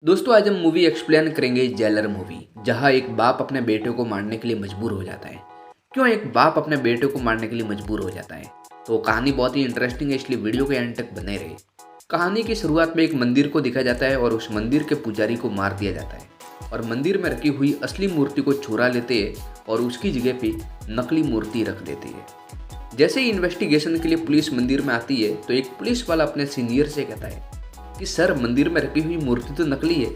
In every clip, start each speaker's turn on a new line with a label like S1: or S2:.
S1: दोस्तों आज हम मूवी एक्सप्लेन करेंगे जेलर मूवी, जहां एक बाप अपने बेटे को मारने के लिए मजबूर हो जाता है। क्यों एक बाप अपने बेटे को मारने के लिए मजबूर हो जाता है? तो कहानी बहुत ही इंटरेस्टिंग है, इसलिए वीडियो के एंड तक बने रहे। कहानी की शुरुआत में एक मंदिर को दिखाया जाता है और उस मंदिर के पुजारी को मार दिया जाता है और मंदिर में रखी हुई असली मूर्ति को चुरा लेते हैं और उसकी जगह पे नकली मूर्ति रख देते हैं। जैसे ही इन्वेस्टिगेशन के लिए पुलिस मंदिर में आती है तो एक पुलिस वाला अपने सीनियर से कहता है कि सर, मंदिर में रखी हुई मूर्ति तो नकली है।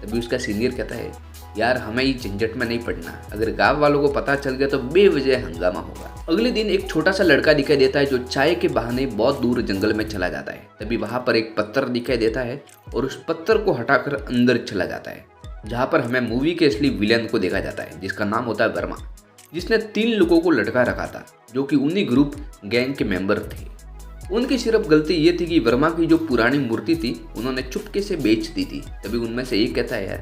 S1: तभी उसका सीनियर कहता है, यार हमें ये झंझट में नहीं पड़ना, अगर गांव वालों को पता चल गया तो बेवजह हंगामा होगा। अगले दिन एक छोटा सा लड़का दिखाई देता है जो चाय के बहाने बहुत दूर जंगल में चला जाता है। तभी वहां पर एक पत्थर दिखाई देता है और उस पत्थर को हटाकर अंदर चला जाता है, जहाँ पर हमें मूवी के असली विलेन को देखा जाता है, जिसका नाम होता है वर्मा, जिसने 3 लोगों को लटका रखा था जो कि उन्हीं ग्रुप गैंग के मेंबर थे। उनकी सिर्फ गलती ये थी कि वर्मा की जो पुरानी मूर्ति थी उन्होंने चुपके से बेच दी थी। तभी उनमें से एक कहता है,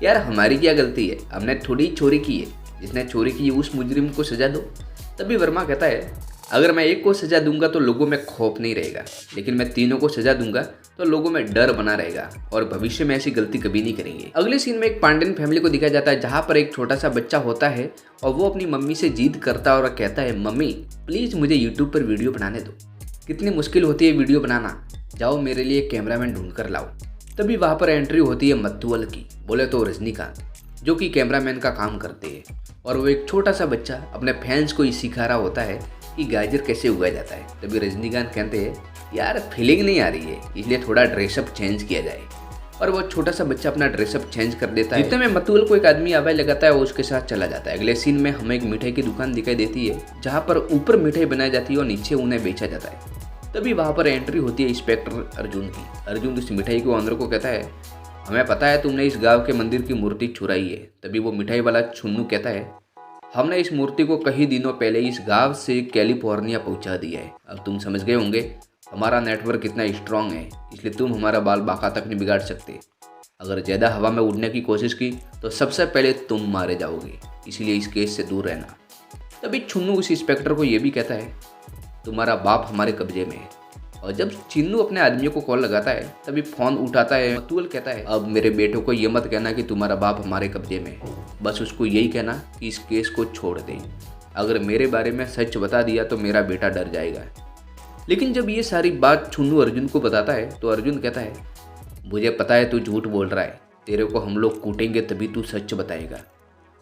S1: यार हमारी क्या गलती है, हमने थोड़ी चोरी की है, जिसने चोरी की है उस मुजरिम को सजा दो। तभी वर्मा कहता है, अगर मैं एक को सजा दूंगा तो लोगों में खौफ नहीं रहेगा, लेकिन मैं तीनों को सजा दूंगा तो लोगों में डर बना रहेगा और भविष्य में ऐसी गलती कभी नहीं करेंगे। अगले सीन में एक पांड्यन फैमिली को दिखाया जाता है, जहाँ पर एक छोटा सा बच्चा होता है और वो अपनी मम्मी से जिद करता है और कहता है, मम्मी प्लीज मुझे यूट्यूब पर वीडियो बनाने दो, कितनी मुश्किल होती है वीडियो बनाना, जाओ मेरे लिए कैमरामैन ढूंढ कर लाओ। तभी वहाँ पर एंट्री होती है मत्तुअल की, बोले तो रजनीकांत, जो कि कैमरामैन का काम करते हैं। और वो एक छोटा सा बच्चा अपने फैंस को ही सिखा रहा होता है कि गाजर कैसे उगाया जाता है। तभी रजनीकांत कहते हैं, यार फीलिंग नहीं आ रही है, इसलिए थोड़ा ड्रेसअप चेंज किया जाए। और वो छोटा सा बच्चा अपना ड्रेसअप चेंज कर देता है। जितने में मत्तुअल को एक आदमी आवाज लगाता है और उसके साथ चला जाता है। अगले सीन में हमें एक मिठाई की दुकान दिखाई देती है, जहाँ पर ऊपर मिठाई बनाई जाती है और नीचे उन्हें बेचा जाता है। तभी वहाँ पर एंट्री होती है इंस्पेक्टर अर्जुन की। अर्जुन उस मिठाई के ऑनर को कहता है, हमें पता है तुमने इस गांव के मंदिर की मूर्ति चुराई है। तभी वो मिठाई वाला छुन्नू कहता है, हमने इस मूर्ति को कई दिनों पहले इस गांव से कैलिफोर्निया पहुंचा दिया है। अब तुम समझ गए होंगे हमारा नेटवर्क कितना स्ट्रांग है, इसलिए तुम हमारा बाल बाका तक नहीं बिगाड़ सकते। अगर ज़्यादा हवा में उड़ने की कोशिश की तो सबसे पहले तुम मारे जाओगे, इसलिए इस केस से दूर रहना। तभी छुन्नू उस इंस्पेक्टर को यह भी कहता है, तुम्हारा बाप हमारे कब्जे में है। और जब चिन्नू अपने आदमियों को कॉल लगाता है तभी फोन उठाता है मत्तुअल कहता है, अब मेरे बेटे को ये मत कहना कि तुम्हारा बाप हमारे कब्जे में है, बस उसको यही कहना कि इस केस को छोड़ दें। अगर मेरे बारे में सच बता दिया तो मेरा बेटा डर जाएगा। लेकिन जब ये सारी बात छुन्नू अर्जुन को बताता है तो अर्जुन कहता है, मुझे पता है तू झूठ बोल रहा है, तेरे को हम लोग कूटेंगे तभी तू सच बताएगा।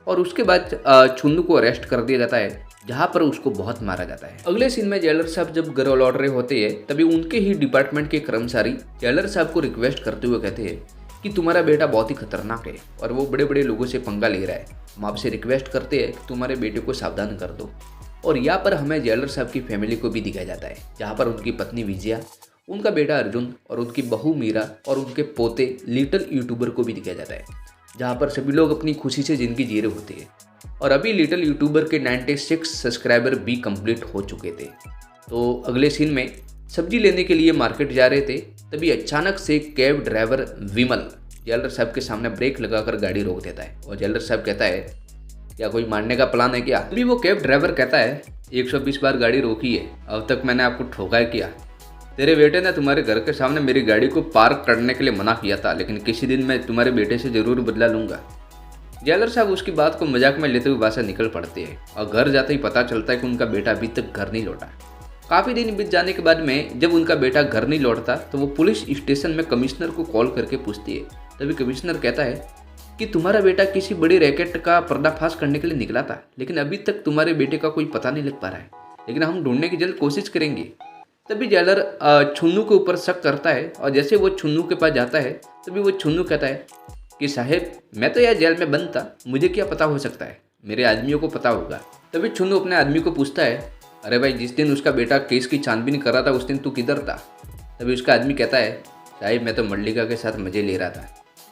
S1: और उसके बाद छुन्नू को अरेस्ट कर दिया जाता है, जहाँ पर उसको बहुत मारा जाता है। अगले सीन में जेलर साहब जब घर लौट रहे होते हैं तभी उनके ही डिपार्टमेंट के कर्मचारी जेलर साहब को रिक्वेस्ट करते हुए कहते हैं कि तुम्हारा बेटा बहुत ही खतरनाक है और वो बड़े बड़े लोगों से पंगा ले रहा है, हम आपसे रिक्वेस्ट करते हैं कि तुम्हारे बेटे को सावधान कर दो। और यहाँ पर हमें जेलर साहब की फैमिली को भी दिखाया जाता है, जहाँ पर उनकी पत्नी विजया, उनका बेटा अर्जुन और उनकी बहू मीरा और उनके पोते लिटिल यूट्यूबर को भी दिखाया जाता है, जहाँ पर सभी लोग अपनी खुशी से जिंदगी जी रहे होते हैं। और अभी लिटिल यूट्यूबर के 96 सब्सक्राइबर भी कंप्लीट हो चुके थे। तो अगले सीन में सब्जी लेने के लिए मार्केट जा रहे थे, तभी अचानक से कैब ड्राइवर विमल जेलर साहब के सामने ब्रेक लगाकर गाड़ी रोक देता है और जेलर साहब कहता है, क्या कोई मारने का प्लान है क्या? अभी वो कैब ड्राइवर कहता है, 120 बार गाड़ी रोकी है, अब तक मैंने आपको ठोका किया? तेरे बेटे ने तुम्हारे घर के सामने मेरी गाड़ी को पार्क करने के लिए मना किया था, लेकिन किसी दिन मैं तुम्हारे बेटे से जरूर बदला लूंगा। जेलर साहब उसकी बात को मजाक में लेते हुए वहाँ से निकल पड़ते हैं और घर जाते ही पता चलता है कि उनका बेटा अभी तक घर नहीं लौटा। काफ़ी दिन बीत जाने के बाद में जब उनका बेटा घर नहीं लौटता तो वो पुलिस स्टेशन में कमिश्नर को कॉल करके पूछती है। तभी कमिश्नर कहता है कि तुम्हारा बेटा किसी बड़ी रैकेट का पर्दाफाश करने के लिए निकला था, लेकिन अभी तक तुम्हारे बेटे का कोई पता नहीं लग पा रहा है, लेकिन हम ढूंढने की जल्द कोशिश करेंगे। तभी जेलर छुन्नू के ऊपर शक करता है और जैसे वो छुन्नू के पास जाता है तभी वो छुन्नू कहता है कि साहब, मैं तो यार जेल में बंद था, मुझे क्या पता हो सकता है, मेरे आदमियों को पता होगा। तभी छुन्नू अपने आदमी को पूछता है, अरे भाई जिस दिन उसका बेटा केस की छानबीन कर रहा था उस दिन तू किधर था? तभी उसका आदमी कहता है, साहब मैं तो मल्लिका के साथ मजे ले रहा था।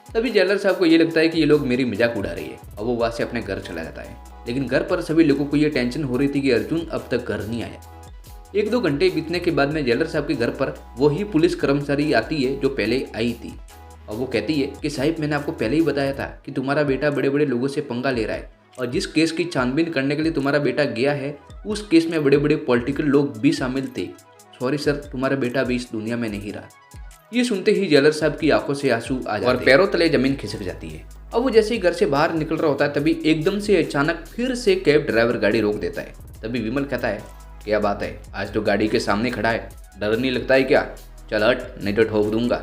S1: तभी जेलर साहब को ये लगता है कि ये लोग मेरी मजाक उड़ा रही है और वो वहाँ से अपने घर चला जाता है। लेकिन घर पर सभी लोगों को ये टेंशन हो रही थी कि अर्जुन अब तक घर नहीं आया। 1-2 घंटे बीतने के बाद में जेलर साहब के घर पर वही पुलिस कर्मचारी आती है जो पहले आई थी और वो कहती है कि साहिब, मैंने आपको पहले ही बताया था कि तुम्हारा बेटा बड़े बड़े लोगों से पंगा ले रहा है और जिस केस की छानबीन करने के लिए तुम्हारा बेटा गया है उस केस में बड़े बड़े पॉलिटिकल लोग भी शामिल थे। सॉरी सर, तुम्हारा बेटा अभी इस दुनिया में नहीं रहा। ये सुनते ही जेलर साहब की आंखों से आंसू आ जाते और पैरों तले जमीन खिसक जाती है। अब वो जैसे ही घर से बाहर निकल रहा होता है तभी एकदम से अचानक फिर से कैब ड्राइवर गाड़ी रोक देता है। तभी विमल कहता है, क्या बात है, आज तो गाड़ी के सामने खड़ा है, डर नहीं लगता है क्या? चल हट, नहीं तो ठोक दूंगा।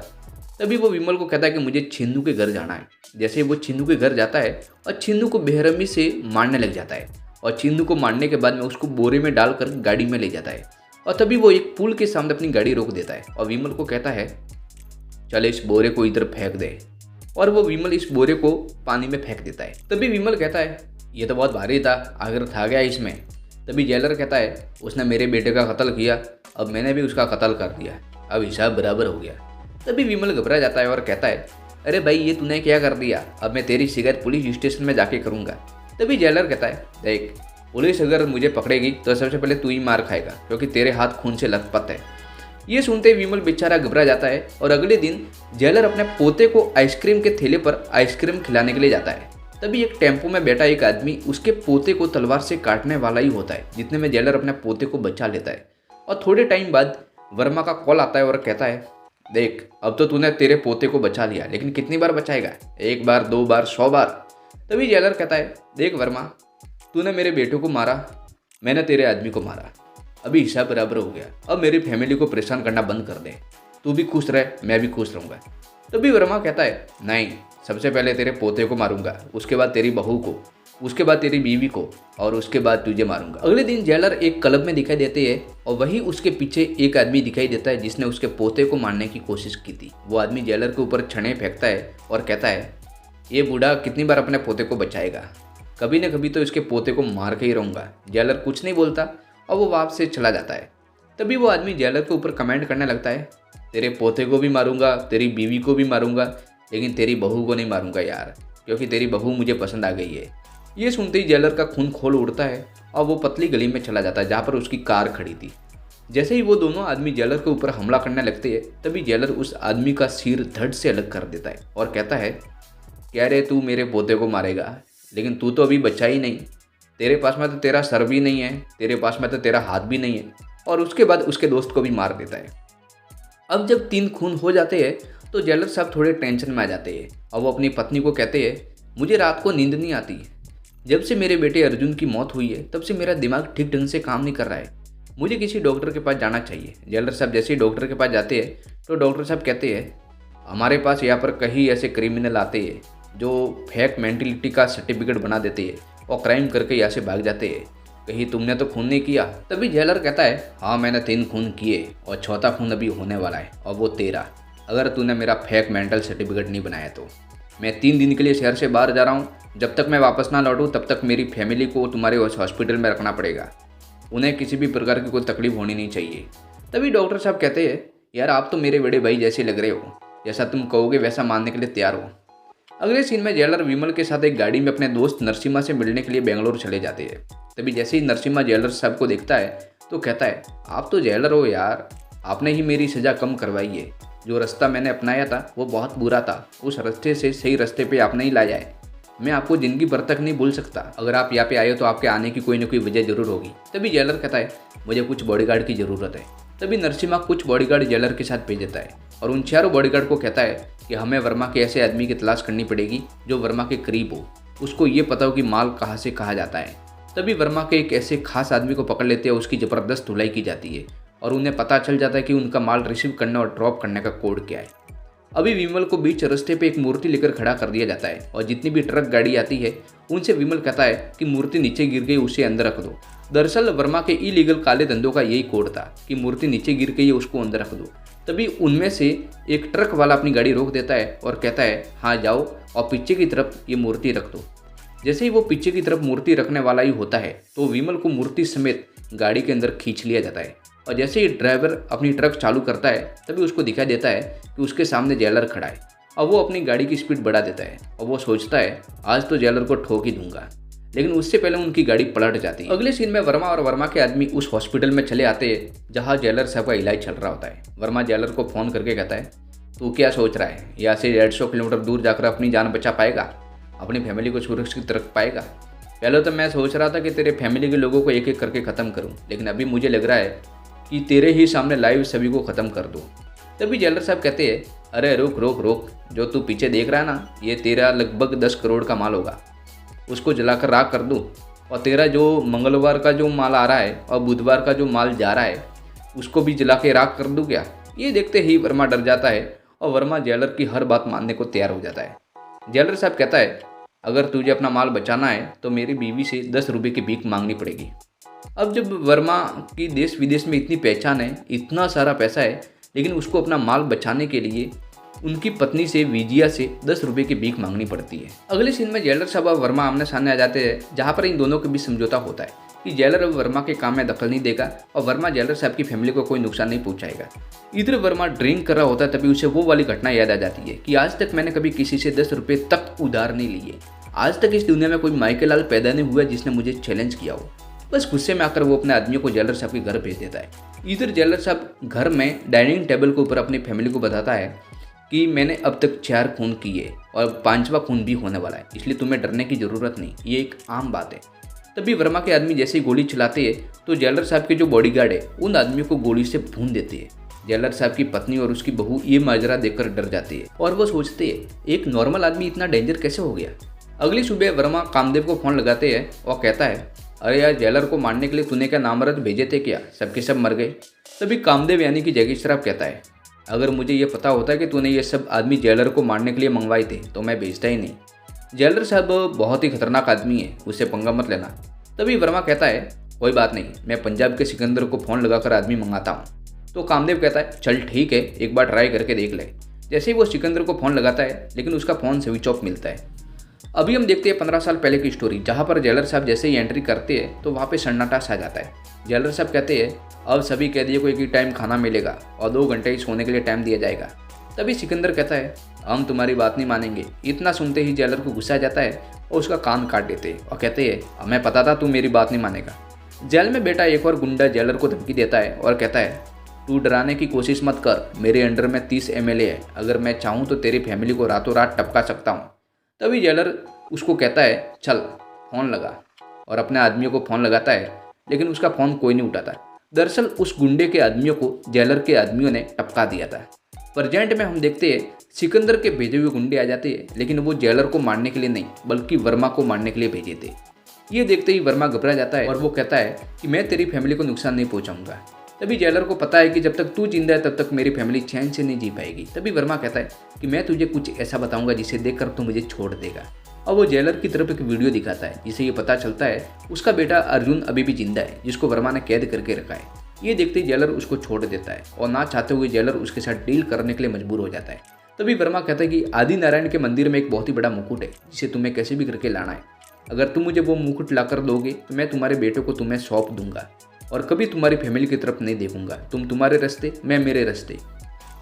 S1: तभी वो विमल को कहता है कि मुझे छिन्नू के घर जाना है। जैसे वो छिन्नू के घर जाता है और छिन्नू को बेरहमी से मारने लग जाता है और छिन्नू को मारने के बाद में उसको बोरे में डालकर गाड़ी में ले जाता है। और तभी वो एक पुल के सामने अपनी गाड़ी रोक देता है और विमल को कहता है, चल इस बोरे को इधर फेंक दे। और वो विमल इस बोरे को पानी में फेंक देता है। तभी विमल कहता है, ये तो बहुत भारी था, आखिर था गया इसमें। तभी जेलर कहता है, उसने मेरे बेटे का कत्ल किया, अब मैंने भी उसका कत्ल कर दिया, अब हिसाब बराबर हो गया। तभी विमल घबरा जाता है और कहता है, अरे भाई ये तूने क्या कर दिया, अब मैं तेरी शिकायत पुलिस स्टेशन में जाके करूँगा। तभी जेलर कहता है, देख पुलिस अगर मुझे पकड़ेगी तो सबसे पहले तू ही मार खाएगा, क्योंकि तेरे हाथ खून से लथपथ है। ये सुनते ही विमल बेचारा घबरा जाता है और अगले दिन जेलर अपने पोते को आइसक्रीम के थैले पर आइसक्रीम खिलाने के लिए जाता है। तभी एक टेम्पो में बैठा एक आदमी उसके पोते को तलवार से काटने वाला ही होता है, जितने में जेलर अपने पोते को बचा लेता है। और थोड़े टाइम बाद वर्मा का कॉल आता है और कहता है, देख अब तो तूने तेरे पोते को बचा लिया, लेकिन कितनी बार बचाएगा, 1 बार 2 बार 100 बार? तभी जेलर कहता है, देख वर्मा, तूने मेरे बेटे को मारा, मैंने तेरे आदमी को मारा, अभी हिसाब बराबर हो गया, अब मेरी फैमिली को परेशान करना बंद कर दे, तू भी खुश रहे, मैं भी खुश रहूँगा। तभी वर्मा कहता है, नहीं, सबसे पहले तेरे पोते को मारूंगा, उसके बाद तेरी बहू को, उसके बाद तेरी बीवी को और उसके बाद तुझे मारूंगा। अगले दिन जेलर एक क्लब में दिखाई देते हैं और वहीं उसके पीछे एक आदमी दिखाई देता है जिसने उसके पोते को मारने की कोशिश की थी। वो आदमी जेलर के ऊपर छड़े फेंकता है और कहता है, ये बूढ़ा कितनी बार अपने पोते को बचाएगा, कभी न कभी तो इसके पोते को मार के ही रहूँगा। जेलर कुछ नहीं बोलता और वो वापस से चला जाता है। तभी वो आदमी जेलर के ऊपर कमेंट करने लगता है, तेरे पोते को भी मारूंगा, तेरी बीवी को भी मारूंगा, लेकिन तेरी बहू को नहीं मारूंगा यार, क्योंकि तेरी बहू मुझे पसंद आ गई है। ये सुनते ही जेलर का खून खोल उड़ता है और वो पतली गली में चला जाता है जहाँ पर उसकी कार खड़ी थी। जैसे ही वो दोनों आदमी जेलर के ऊपर हमला करने लगते हैं तभी जेलर उस आदमी का सिर धड़ से अलग कर देता है और कहता है, क्या रे तू मेरे पोते को मारेगा, लेकिन तू तो अभी बच्चा ही नहीं, तेरे पास में तो तेरा सर भी नहीं है, तेरे पास में तो तेरा हाथ भी नहीं है। और उसके बाद उसके दोस्त को भी मार देता है। अब जब 3 खून हो जाते हैं तो जेलर साहब थोड़े टेंशन में आ जाते हैं और वो अपनी पत्नी को कहते हैं, मुझे रात को नींद नहीं आती, जब से मेरे बेटे अर्जुन की मौत हुई है तब से मेरा दिमाग ठीक ढंग से काम नहीं कर रहा है, मुझे किसी डॉक्टर के पास जाना चाहिए। जेलर साहब जैसे ही डॉक्टर के पास जाते हैं तो डॉक्टर साहब कहते हैं, हमारे पास यहाँ पर कई ऐसे क्रिमिनल आते हैं जो फेक मेंटलिटी का सर्टिफिकेट बना देते हैं और क्राइम करके यहाँ से भाग जाते हैं, कहीं तुमने तो खून नहीं किया? तभी जेलर कहता है, हाँ मैंने 3 खून किए और चौथा खून अभी होने वाला है और वो तेरा, अगर तूने मेरा फेक मेंटल सर्टिफिकेट नहीं बनाया तो। मैं 3 दिन के लिए शहर से बाहर जा रहा हूँ, जब तक मैं वापस ना लौटूँ तब तक मेरी फैमिली को तुम्हारे उस हॉस्पिटल में रखना पड़ेगा, उन्हें किसी भी प्रकार की कोई तकलीफ होनी नहीं चाहिए। तभी डॉक्टर साहब कहते हैं, यार आप तो मेरे बड़े भाई जैसे लग रहे हो, जैसा तुम कहोगे वैसा मानने के लिए तैयार हो। अगले सीन में जेलर विमल के साथ एक गाड़ी में अपने दोस्त नरसिम्हा से मिलने के लिए बेंगलोर चले जाते हैं। तभी जैसे ही नरसिम्हा जेलर साहब को देखता है तो कहता है, आप तो जेलर हो यार, आपने ही मेरी सज़ा कम करवाई है, जो रास्ता मैंने अपनाया था वो बहुत बुरा था, उस रास्ते से सही रास्ते पे आपने ही लाया है, मैं आपको ज़िंदगी भर तक नहीं भूल सकता, अगर आप यहाँ पे आए हो तो आपके आने की कोई ना कोई वजह जरूर होगी। तभी जेलर कहता है, मुझे कुछ बॉडीगार्ड की ज़रूरत है। तभी नरसिम्हा कुछ बॉडीगार्ड जेलर के साथ भेज देता है और उन चारों बॉडीगार्ड को कहता है कि हमें वर्मा के ऐसे आदमी की तलाश करनी पड़ेगी जो वर्मा के करीब हो, उसको ये पता हो कि माल कहाँ से कहा जाता है। तभी वर्मा के एक ऐसे खास आदमी को पकड़ लेते हैं, उसकी ज़बरदस्त धुलाई की जाती है और उन्हें पता चल जाता है कि उनका माल रिसीव करने और ड्रॉप करने का कोड क्या है। अभी विमल को बीच रास्ते पे एक मूर्ति लेकर खड़ा कर दिया जाता है और जितनी भी ट्रक गाड़ी आती है उनसे विमल कहता है कि मूर्ति नीचे गिर गई, उसे अंदर रख दो। दरअसल वर्मा के इलीगल काले धंधों का यही कोड था कि मूर्ति नीचे गिर गई है, उसको अंदर रख दो। तभी उनमें से एक ट्रक वाला अपनी गाड़ी रोक देता है और कहता है, हाँ जाओ और पीछे की तरफ ये मूर्ति रख दो। जैसे ही वो पीछे की तरफ मूर्ति रखने वाला ही होता है तो विमल को मूर्ति समेत गाड़ी के अंदर खींच लिया जाता है और जैसे ही ड्राइवर अपनी ट्रक चालू करता है तभी उसको दिखाई देता है कि उसके सामने जेलर खड़ा है और वो अपनी गाड़ी की स्पीड बढ़ा देता है और वो सोचता है आज तो जेलर को ठोक ही दूंगा, लेकिन उससे पहले उनकी गाड़ी पलट जाती है। अगले सीन में वर्मा और वर्मा के आदमी उस हॉस्पिटल में चले आते हैं जहाँ जेलर साहब का इलाज चल रहा होता है। वर्मा जेलर को फ़ोन करके कहता है, तू क्या सोच रहा है, यहाँ से 150 किलोमीटर दूर जाकर अपनी जान बचा पाएगा, अपनी फैमिली को सुरक्षित रख पाएगा? पहले तो मैं सोच रहा था कि तेरे फैमिली के लोगों को एक एक करके ख़त्म करूँ, लेकिन अभी मुझे लग रहा है कि तेरे ही सामने लाइव सभी को ख़त्म कर दूँ। तभी जेलर साहब कहते हैं, अरे रुक रुक रुक, जो तू पीछे देख रहा है ना, ये तेरा लगभग 10 करोड़ का माल होगा। उसको जलाकर राख कर दूँ, और तेरा जो मंगलवार का जो माल आ रहा है और बुधवार का जो माल जा रहा है उसको भी जला के राख कर दूँ क्या? ये देखते ही वर्मा डर जाता है और वर्मा जेलर की हर बात मानने को तैयार हो जाता है। जेलर साहब कहता है, अगर तुझे अपना माल बचाना है तो मेरी बीवी से 10 रुपये की भीख मांगनी पड़ेगी। अब जब वर्मा की देश विदेश में इतनी पहचान है, इतना सारा पैसा है, लेकिन उसको अपना माल बचाने के लिए उनकी पत्नी से विजया से 10 रुपये की भीख मांगनी पड़ती है। अगले सीन में जेलर साहब और वर्मा आमने सामने आ जाते हैं, जहाँ पर इन दोनों के बीच समझौता होता है कि जेलर अब वर्मा के काम में दखल नहीं देगा और वर्मा जेलर साहब की फैमिली को कोई नुकसान नहीं पहुंचाएगा। इधर वर्मा ड्रिंक कर रहा होता है, तभी उसे वो वाली घटना याद आ जाती है कि आज तक मैंने कभी किसी से 10 रुपये तक उधार नहीं लिए। आज तक इस दुनिया में कोई माइकल लाल पैदा नहीं हुआ जिसने मुझे चैलेंज किया हो। बस गुस्से में आकर वो अपने आदमियों को जेलर साहब के घर भेज देता है। इधर जेलर साहब घर में डाइनिंग टेबल के ऊपर अपनी फैमिली को बताता है कि मैंने अब तक 4 खून किए और 5वां खून भी होने वाला है, इसलिए तुम्हें डरने की ज़रूरत नहीं, ये एक आम बात है। तभी वर्मा के आदमी जैसे ही गोली चलाते हैं तो जेलर साहब के जो बॉडीगार्ड है उन आदमियों को गोली से भून देते हैं। जेलर साहब की पत्नी और उसकी बहू ये माजरा देखकर डर जाती है और वो सोचते हैं, एक नॉर्मल आदमी इतना डेंजर कैसे हो गया। अगली सुबह वर्मा कामदेव को फ़ोन लगाते हैं और कहता है, अरे यार, जेलर को मारने के लिए तूने क्या नामर्द भेजे थे क्या? सबके सब मर गए। तभी कामदेव यानी कि जगेश श्रॉफ कहता है, अगर मुझे ये पता होता कि तूने ये सब आदमी जेलर को मारने के लिए मंगवाए थे तो मैं भेजता ही नहीं। जेलर साहब बहुत ही खतरनाक आदमी है, उससे पंगा मत लेना। तभी वर्मा कहता है, कोई बात नहीं, मैं पंजाब के सिकंदर को फ़ोन लगाकर आदमी मंगाता हूँ। तो कामदेव कहता है, चल ठीक है, एक बार ट्राई करके देख ले। जैसे ही वो सिकंदर को फ़ोन लगाता है लेकिन उसका फ़ोन स्विच ऑफ मिलता है। अभी हम देखते हैं 15 साल पहले की स्टोरी, जहाँ पर जेलर साहब जैसे ही एंट्री करते हैं तो वहाँ पे सन्नाटा सा जाता है। जेलर साहब कहते हैं, अब सभी कैदियों को एक ही टाइम खाना मिलेगा और 2 घंटे ही सोने के लिए टाइम दिया जाएगा। तभी सिकंदर कहता है, हम तुम्हारी बात नहीं मानेंगे। इतना सुनते ही जेलर को गुस्सा आ जाता है और उसका कान काट देते हैं और कहते हैं, हमें पता था तू मेरी बात नहीं मानेगा। जेल में बेटा एक और गुंडा जेलर को धमकी देता है और कहता है, तू डराने की कोशिश मत कर, मेरे अंडर में 30 MLA है, अगर मैं चाहूँ तो तेरी फैमिली को रातों रात टपका सकता हूँ। तभी जेलर उसको कहता है, चल फ़ोन लगा, और अपने आदमियों को फ़ोन लगाता है लेकिन उसका फ़ोन कोई नहीं उठाता। दरअसल उस गुंडे के आदमियों को जेलर के आदमियों ने टपका दिया था। प्रेजेंट में हम देखते हैं सिकंदर के भेजे हुए गुंडे आ जाते हैं, लेकिन वो जेलर को मारने के लिए नहीं बल्कि वर्मा को मारने के लिए भेजे थे। ये देखते ही वर्मा घबरा जाता है और वो कहता है कि मैं तेरी फैमिली को नुकसान नहीं पहुंचाऊंगा। तभी जेलर को पता है कि जब तक तू जिंदा है तब तक मेरी फैमिली चैन से नहीं जी पाएगी। तभी वर्मा कहता है कि मैं तुझे कुछ ऐसा बताऊंगा जिसे देखकर तू मुझे छोड़ देगा। और वो जेलर की तरफ एक वीडियो दिखाता है जिसे ये पता चलता है उसका बेटा अर्जुन अभी भी जिंदा है, जिसको वर्मा ने कैद करके रखा है। ये देखते ही जेलर उसको छोड़ देता है और ना चाहते हुए जेलर उसके साथ डील करने के लिए मजबूर हो जाता है। तभी वर्मा कहता है कि आदि नारायण के मंदिर में एक बहुत ही बड़ा मुकुट है जिसे तुम्हें कैसे भी करके लाना है। अगर तुम मुझे वो मुकुट लाकर दोगे तो मैं तुम्हारे बेटे को तुम्हें सौंप दूंगा और कभी तुम्हारी फैमिली की तरफ नहीं देखूंगा। तुम तुम्हारे रास्ते, मैं मेरे रास्ते।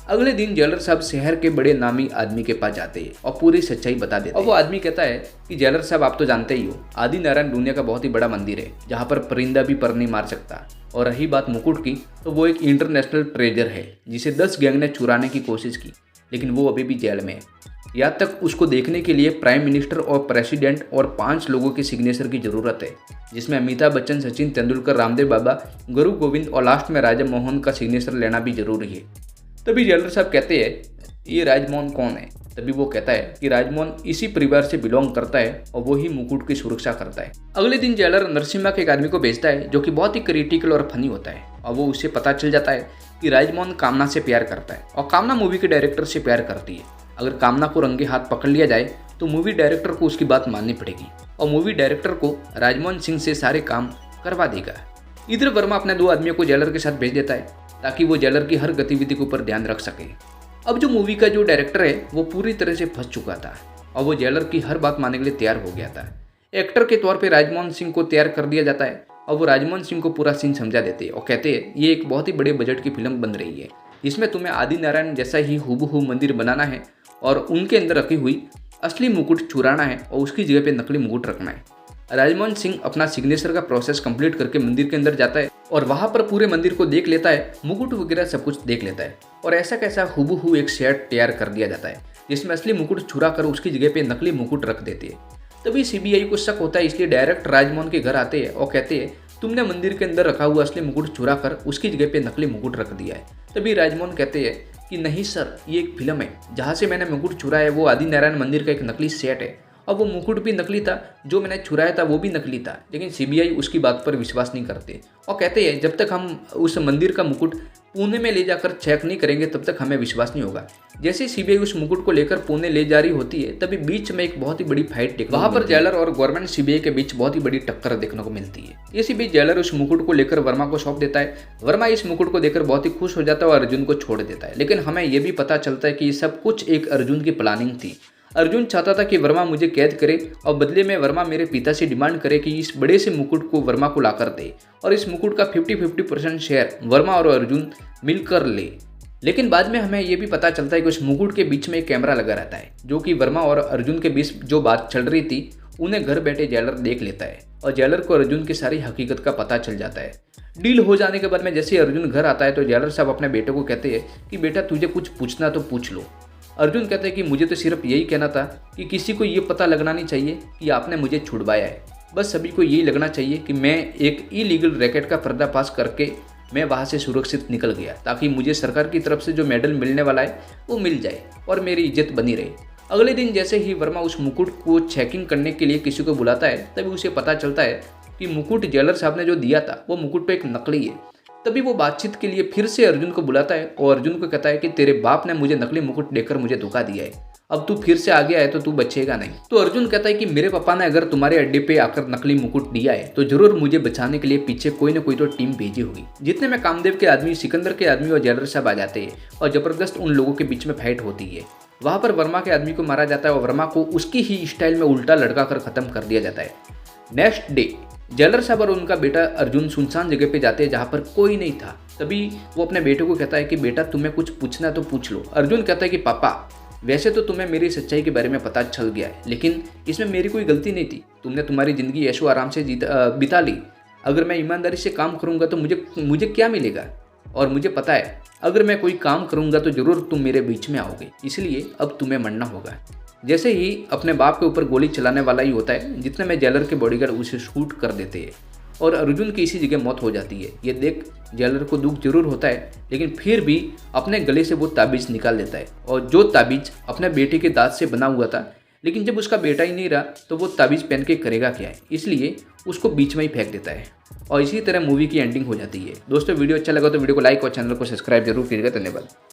S1: अगले दिन जेलर साहब शहर के बड़े नामी आदमी के पास जाते हैं और पूरी सच्चाई बता देते हैं। और वो आदमी कहता है कि जेलर साहब, आप तो जानते ही हो, आदि नारायण दुनिया का बहुत ही बड़ा मंदिर है जहाँ पर परिंदा भी पर नहीं मार सकता। और रही बात मुकुट की, तो वो एक इंटरनेशनल ट्रेजर है जिसे 10 गैंग ने चुराने की कोशिश की, लेकिन वो अभी भी जेल में है। यहाँ तक उसको देखने के लिए प्राइम मिनिस्टर और प्रेसिडेंट और 5 लोगों के सिग्नेचर की जरूरत है, जिसमें अमिताभ बच्चन, सचिन तेंदुलकर, रामदेव बाबा, गुरु गोविंद और लास्ट में राजा मोहन का सिग्नेचर लेना भी जरूरी है। तभी जेलर साहब कहते हैं, ये राजमोहन कौन है? तभी वो कहता है कि राजमोहन इसी परिवार से बिलोंग करता है और वो ही मुकुट की सुरक्षा करता है। अगले दिन जेलर नरसिम्हा के एक आदमी को भेजता है जो कि बहुत ही क्रिटिकल और फनी होता है और वो उससे पता चल जाता है कि राजमोहन कामना से प्यार करता है और कामना मूवी के डायरेक्टर से प्यार करती है। अगर कामना को रंगे हाथ पकड़ लिया जाए तो मूवी डायरेक्टर को उसकी बात माननी पड़ेगी और मूवी डायरेक्टर को राजमोहन सिंह से सारे काम करवा देगा। इधर वर्मा अपने 2 आदमियों को जेलर के साथ भेज देता है ताकि वो जेलर की हर गतिविधि के ऊपर ध्यान रख सके। अब जो मूवी का जो डायरेक्टर है वो पूरी तरह से फंस चुका था और वो जेलर की हर बात मानने के लिए तैयार हो गया था। एक्टर के तौर पे राजमोहन सिंह को तैयार कर दिया जाता है और वो राजमोहन सिंह को पूरा सीन समझा देते हैं और कहते हैं, ये एक बहुत ही बड़े बजट की फिल्म बन रही है जिसमें तुम्हें आदि नारायण जैसा ही हूबहू मंदिर बनाना है और उनके अंदर रखी हुई असली मुकुट चुराना है और उसकी जगह पे नकली मुकुट रखना है। राजमोहन सिंह अपना सिग्नेचर का प्रोसेस कंप्लीट करके मंदिर के अंदर जाता है और वहां पर पूरे मंदिर को देख लेता है, मुकुट वगैरह सब कुछ देख लेता है और ऐसा कैसा हूबहू एक सेट तैयार कर दिया जाता है जिसमें असली मुकुट चुरा कर उसकी जगह पे नकली मुकुट रख देते हैं। तभी सीबीआई को शक होता है, इसलिए डायरेक्ट राजमोहन के घर आते हैं और कहते हैं, तुमने मंदिर के अंदर रखा हुआ असली मुकुट चुरा कर उसकी जगह पे नकली मुकुट रख दिया है। तभी राजमोहन कहते हैं कि नहीं सर, ये एक फिल्म है, जहाँ से मैंने मुकुट चुराया है वो आदि नारायण मंदिर का एक नकली सेट है और वो मुकुट भी नकली था, जो मैंने चुराया था वो भी नकली था। लेकिन सीबीआई उसकी बात पर विश्वास नहीं करते और कहते हैं जब तक हम उस मंदिर का मुकुट पुणे में ले जाकर चेक नहीं करेंगे तब तक हमें विश्वास नहीं होगा। जैसे सीबीआई उस मुकुट को लेकर पुणे ले जा रही होती है तभी बीच में एक बहुत ही बड़ी फाइट देखने वहाँ पर जेलर और गवर्नमेंट सीबीआई के बीच बहुत ही बड़ी टक्कर देखने को मिलती है। इसी बीच जेलर उस मुकुट को लेकर वर्मा को सौंप देता है। वर्मा इस मुकुट को देखकर बहुत ही खुश हो जाता है और अर्जुन को छोड़ देता है। लेकिन हमें यह भी पता चलता है कि ये सब कुछ एक अर्जुन की प्लानिंग थी। अर्जुन चाहता था कि वर्मा मुझे कैद करे और बदले में वर्मा मेरे पिता से डिमांड करे कि इस बड़े से मुकुट को वर्मा को लाकर दे और इस मुकुट का 50-50% शेयर वर्मा और अर्जुन मिलकर ले। लेकिन बाद में हमें यह भी पता चलता है कि उस मुकुट के बीच में एक कैमरा लगा रहता है, जो कि वर्मा और अर्जुन के बीच जो बात चल रही थी उन्हें घर बैठे जेलर देख लेता है और जेलर को अर्जुन की सारी हकीकत का पता चल जाता है। डील हो जाने के बाद में जैसे अर्जुन घर आता है तो जेलर साहब अपने बेटे को कहते हैं कि बेटा तुझे कुछ पूछना तो पूछ लो। अर्जुन कहते हैं कि मुझे तो सिर्फ यही कहना था कि किसी को ये पता लगना नहीं चाहिए कि आपने मुझे छुड़वाया है। बस सभी को यही लगना चाहिए कि मैं एक इलीगल रैकेट का पर्दाफाश करके मैं वहाँ से सुरक्षित निकल गया, ताकि मुझे सरकार की तरफ से जो मेडल मिलने वाला है वो मिल जाए और मेरी इज्जत बनी रहे। अगले दिन जैसे ही वर्मा उस मुकुट को चेकिंग करने के लिए किसी को बुलाता है तभी उसे पता चलता है कि मुकुट जेलर साहब ने जो दिया था वो मुकुट पे एक नकली है। तभी वो बातचीत के लिए फिर से अर्जुन को बुलाता है और अर्जुन को कहता है कि तेरे बाप ने मुझे नकली मुकुट देकर मुझे धोखा दिया है, अब तू फिर से आ गया है तो तू बचेगा नहीं। तो अर्जुन कहता है कि मेरे पापा ने अगर तुम्हारे अड्डे पे आकर नकली मुकुट दिया है तो जरूर मुझे बचाने के लिए पीछे कोई ना कोई तो टीम भेजी होगी। जितने में कामदेव के आदमी, सिकंदर के आदमी और जेलर साहब आ जाते हैं और जबरदस्त उन लोगों के बीच में फाइट होती है। वहां पर वर्मा के आदमी को मारा जाता है और वर्मा को उसकी ही स्टाइल में उल्टा लटका कर खत्म कर दिया जाता है। नेक्स्ट डे जेलर साहब और उनका बेटा अर्जुन सुनसान जगह पे जाते हैं जहाँ पर कोई नहीं था। तभी वो अपने बेटे को कहता है कि बेटा तुम्हें कुछ पूछना तो पूछ लो। अर्जुन कहता है कि पापा वैसे तो तुम्हें मेरी सच्चाई के बारे में पता चल गया है, लेकिन इसमें मेरी कोई गलती नहीं थी। तुमने तुम्हारी ज़िंदगी ऐशो आराम से बिता ली। अगर मैं ईमानदारी से काम करूँगा तो मुझे क्या मिलेगा, और मुझे पता है अगर मैं कोई काम करूँगा तो ज़रूर तुम मेरे बीच में आओगे, इसलिए अब तुम्हें मरना होगा। जैसे ही अपने बाप के ऊपर गोली चलाने वाला ही होता है, जितने में जेलर के बॉडीगार्ड उसे शूट कर देते हैं और अर्जुन की इसी जगह मौत हो जाती है। ये देख जेलर को दुख जरूर होता है, लेकिन फिर भी अपने गले से वो ताबीज़ निकाल देता है और जो ताबीज़ अपने बेटे के दांत से बना हुआ था, लेकिन जब उसका बेटा ही नहीं रहा तो वो ताबीज़ पहन के करेगा क्या है, इसलिए उसको बीच में ही फेंक देता है और इसी तरह मूवी की एंडिंग हो जाती है। दोस्तों वीडियो अच्छा लगा तो वीडियो को लाइक और चैनल को सब्सक्राइब जरूर कीजिएगा। धन्यवाद।